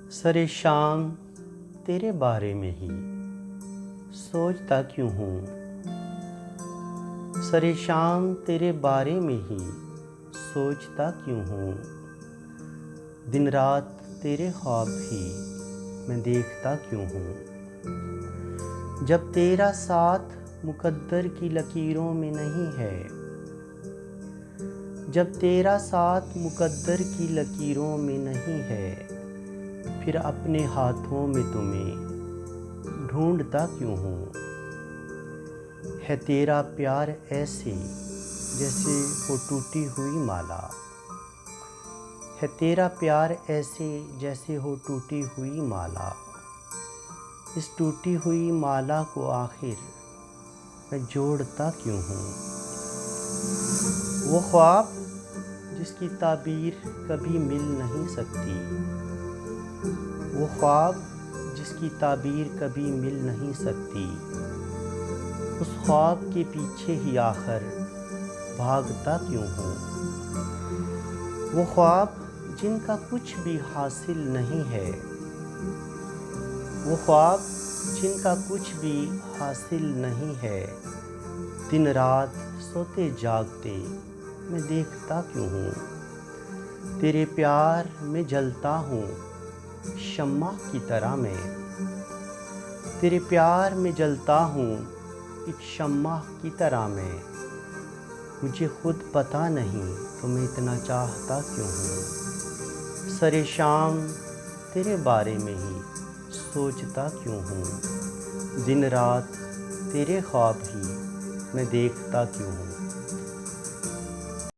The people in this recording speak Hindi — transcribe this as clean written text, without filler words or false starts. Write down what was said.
सरे शाम तेरे बारे में ही सोचता क्यों हूँ। सरे शाम तेरे बारे में ही सोचता क्यों हूँ। दिन रात तेरे ख्वाब ही मैं देखता क्यों हूँ। जब तेरा साथ मुकद्दर की लकीरों में नहीं है, जब तेरा साथ मुकद्दर की लकीरों में नहीं है, फिर अपने हाथों में तुम्हें ढूंढता क्यों हूँ। है तेरा प्यार ऐसे जैसे वो टूटी हुई माला, है तेरा प्यार ऐसे जैसे हो टूटी हुई माला। इस टूटी हुई माला को आखिर मैं जोड़ता क्यों हूँ। वो ख्वाब जिसकी ताबीर कभी मिल नहीं सकती, वो ख्वाब जिसकी ताबीर कभी मिल नहीं सकती, उस ख्वाब के पीछे ही आखिर भागता क्यों हूँ। वो ख्वाब जिनका कुछ भी हासिल नहीं है, वो ख्वाब जिनका कुछ भी हासिल नहीं है, दिन रात सोते जागते मैं देखता क्यों हूँ। तेरे प्यार में जलता हूँ शम्मा की तरह मैं, तेरे प्यार में जलता हूँ एक शम्मा की तरह मैं। मुझे खुद पता नहीं तो मैं इतना चाहता क्यों हूँ। सरे शाम तेरे बारे में ही सोचता क्यों हूँ। दिन रात तेरे ख्वाब ही मैं देखता क्यों हूँ।